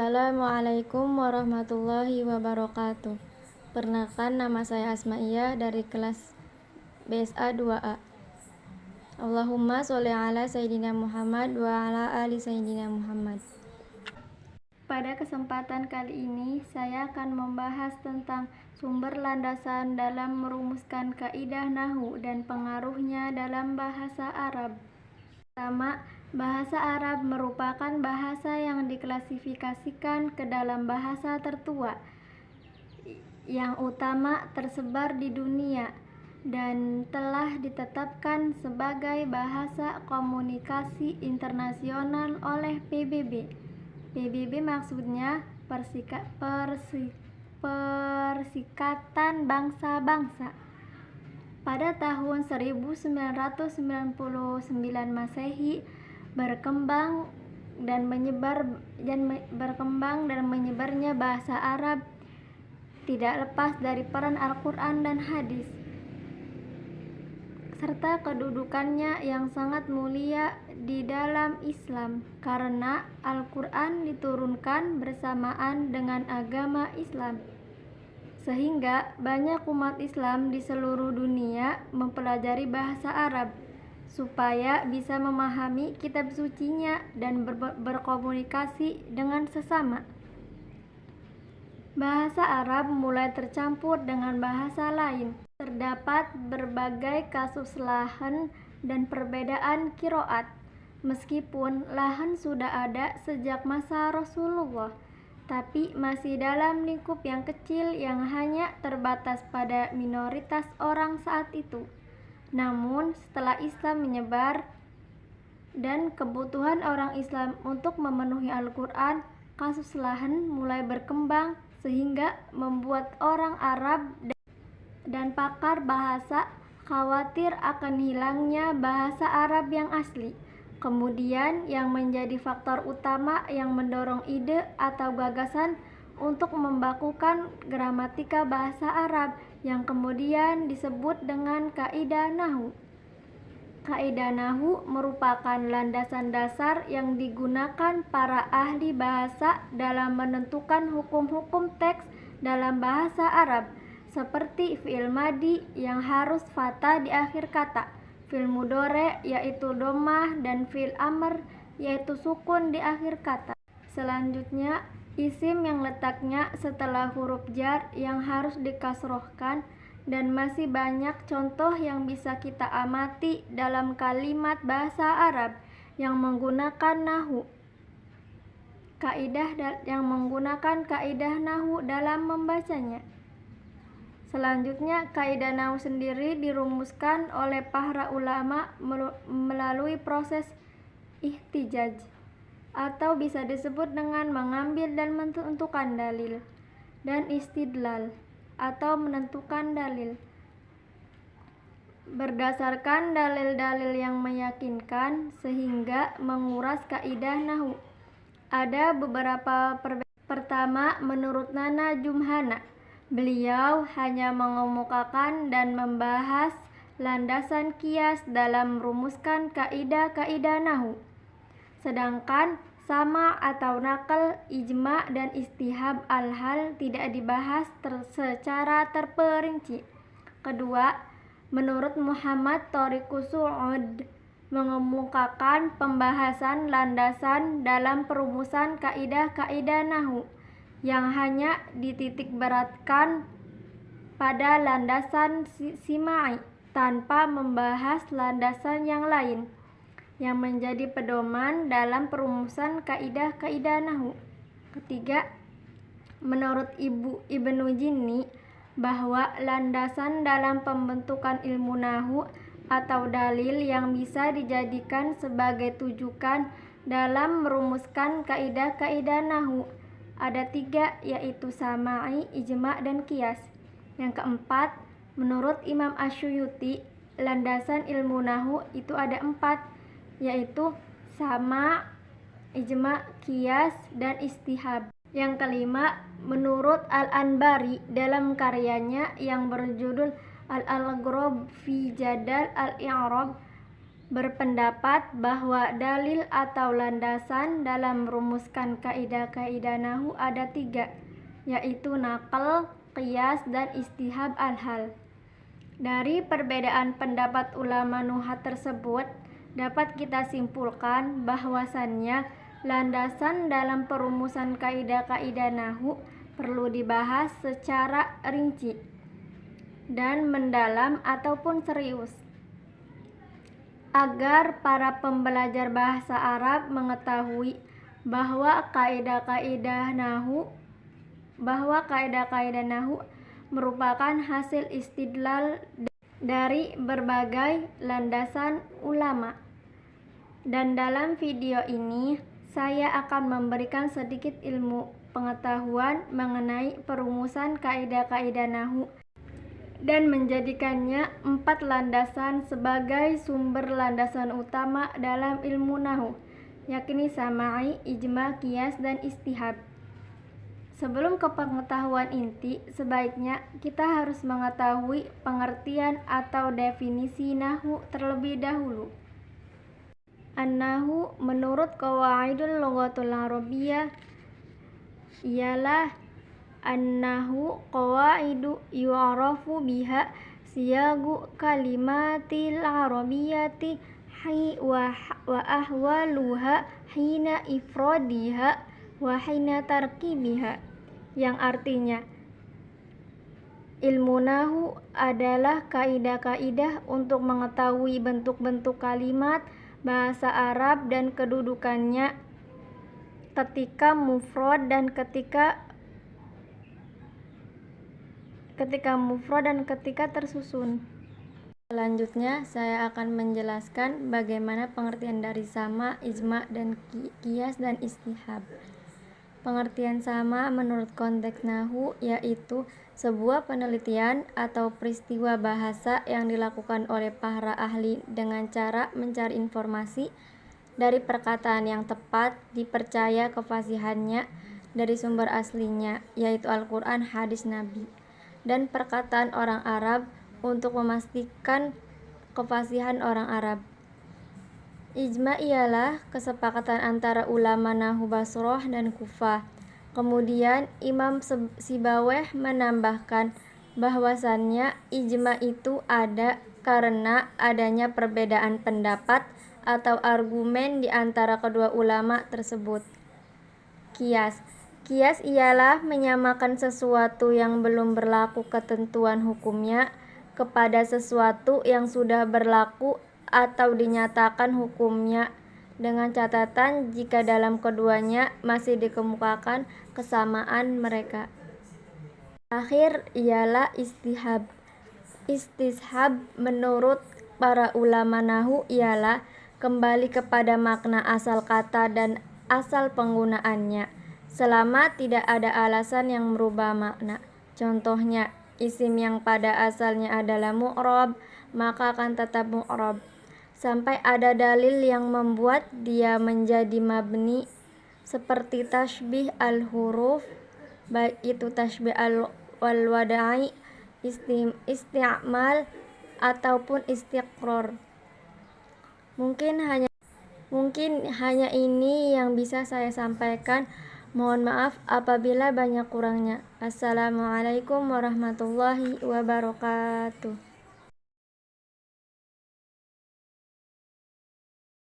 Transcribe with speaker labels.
Speaker 1: Assalamualaikum warahmatullahi wabarakatuh. Perkenalkan, nama saya Asma'iyah dari kelas BSA 2A. Allahumma sholli ala Sayyidina Muhammad wa ala ali Sayyidina Muhammad. Pada kesempatan kali ini, saya akan membahas tentang sumber landasan dalam merumuskan kaidah nahwu dan pengaruhnya dalam bahasa Arab. Pertama, bahasa Arab merupakan bahasa yang diklasifikasikan ke dalam bahasa tertua yang utama tersebar di dunia dan telah ditetapkan sebagai bahasa komunikasi internasional oleh PBB. PBB maksudnya Persikatan Bangsa-Bangsa. Pada tahun 1999 Masehi berkembang dan menyebarnya bahasa Arab tidak lepas dari peran Al-Quran dan hadis serta kedudukannya yang sangat mulia di dalam Islam, karena Al-Quran diturunkan bersamaan dengan agama Islam, sehingga banyak umat Islam di seluruh dunia mempelajari bahasa Arab supaya bisa memahami kitab sucinya dan berkomunikasi dengan sesama. Bahasa Arab mulai tercampur dengan bahasa lain. Terdapat berbagai kasus lahan dan perbedaan qiraat. Meskipun lahan sudah ada sejak masa Rasulullah, tapi masih dalam lingkup yang kecil yang hanya terbatas pada minoritas orang saat itu. Namun setelah Islam menyebar dan kebutuhan orang Islam untuk memenuhi Al-Quran, kasus lahan mulai berkembang sehingga membuat orang Arab dan pakar bahasa khawatir akan hilangnya bahasa Arab yang asli. Kemudian yang menjadi faktor utama yang mendorong ide atau gagasan untuk membakukan gramatika bahasa Arab yang kemudian disebut dengan kaidah nahwu. Kaidah nahwu merupakan landasan dasar yang digunakan para ahli bahasa dalam menentukan hukum-hukum teks dalam bahasa Arab, seperti fi'il madi yang harus fathah di akhir kata, fi'il mudhari yaitu dhammah, dan fi'il amr yaitu sukun di akhir kata. Selanjutnya, isim yang letaknya setelah huruf jar yang harus dikasrohkan, dan masih banyak contoh yang bisa kita amati dalam kalimat bahasa Arab yang menggunakan nahwu. Kaidah nahwu dalam membacanya. Selanjutnya, kaidah nahwu sendiri dirumuskan oleh para ulama melalui proses ihtijaj, atau bisa disebut dengan mengambil dan menentukan dalil, dan istidlal, atau menentukan dalil. Berdasarkan dalil-dalil yang meyakinkan sehingga menguras kaidah nahwu. Ada beberapa perbedaan. Pertama, menurut Nana Jumhana, beliau hanya mengemukakan dan membahas landasan kias dalam merumuskan kaidah-kaidah nahwu. Sedangkan sama atau nakal, ijma, dan istihab al-hal tidak dibahas secara terperinci. Kedua, menurut Muhammad Thariqus Su'ud, mengemukakan pembahasan landasan dalam perumusan kaidah-kaidah nahwu yang hanya dititik beratkan pada landasan simai tanpa membahas landasan yang lain yang menjadi pedoman dalam perumusan kaidah-kaidah nahwu. Ketiga, menurut Ibnu Jinni, bahwa landasan dalam pembentukan ilmu nahwu atau dalil yang bisa dijadikan sebagai tujukan dalam merumuskan kaidah-kaidah nahwu ada 3, yaitu samai, ijma, dan qiyas. Yang keempat, menurut Imam Asyuyuti, landasan ilmu nahwu itu ada 4, yaitu sama, ijma, qiyas, dan istihab. Yang kelima, menurut Al-Anbari dalam karyanya yang berjudul Al-Alghrob fi Jadal Al-I'rab, berpendapat bahwa dalil atau landasan dalam merumuskan kaidah-kaidah nahwu ada 3, yaitu naql, qiyas, dan istihab al-hal. Dari perbedaan pendapat ulama nuhat tersebut, dapat kita simpulkan bahwasannya landasan dalam perumusan kaidah-kaidah nahwu perlu dibahas secara rinci dan mendalam ataupun serius, agar para pembelajar bahasa Arab mengetahui bahwa kaidah-kaidah nahwu merupakan hasil istidlal dari berbagai landasan ulama. Dan dalam video ini saya akan memberikan sedikit ilmu pengetahuan mengenai perumusan kaidah-kaidah nahwu dan menjadikannya 4 landasan sebagai sumber landasan utama dalam ilmu nahwu, yakni sama'i, ijma, qiyas, dan istihab. Sebelum ke pengetahuan inti, sebaiknya kita harus mengetahui pengertian atau definisi nahwu terlebih dahulu. An-nahwu menurut qawaidul lughatul arabiyyah ialah an-nahwu qawaidu yu'rafu biha siyagu kalimatil arabiyyati wa ahwaluha hina ifradiha wa hina tarkibiha, yang artinya ilmu nahwu adalah kaidah-kaidah untuk mengetahui bentuk-bentuk kalimat bahasa Arab dan kedudukannya ketika mufrad dan ketika tersusun. Selanjutnya saya akan menjelaskan bagaimana pengertian dari sama, ijma, dan qiyas dan istihab. Pengertian sama menurut konteks nahwu yaitu sebuah penelitian atau peristiwa bahasa yang dilakukan oleh para ahli dengan cara mencari informasi dari perkataan yang tepat, dipercaya kefasihannya dari sumber aslinya, yaitu Al-Quran, hadis Nabi, dan perkataan orang Arab untuk memastikan kefasihan orang Arab. Ijma ialah kesepakatan antara ulama nahwu Basrah dan Kufah. Kemudian Imam Sibawayh menambahkan bahwasannya ijma itu ada karena adanya perbedaan pendapat atau argumen di antara kedua ulama tersebut. Qiyas ialah menyamakan sesuatu yang belum berlaku ketentuan hukumnya kepada sesuatu yang sudah berlaku atau dinyatakan hukumnya, dengan catatan jika dalam keduanya masih dikemukakan kesamaan mereka. Akhir ialah istihab. Istishab menurut para ulama nahwu ialah kembali kepada makna asal kata dan asal penggunaannya, selama tidak ada alasan yang merubah makna. Contohnya, isim yang pada asalnya adalah mu'rab, maka akan tetap mu'rab sampai ada dalil yang membuat dia menjadi mabni, seperti tasbih al-huruf, baik itu tasbih al-wada'i, isti'mal, ataupun istiqrar. Mungkin hanya ini yang bisa saya sampaikan. Mohon maaf apabila banyak kurangnya. Assalamualaikum warahmatullahi wabarakatuh.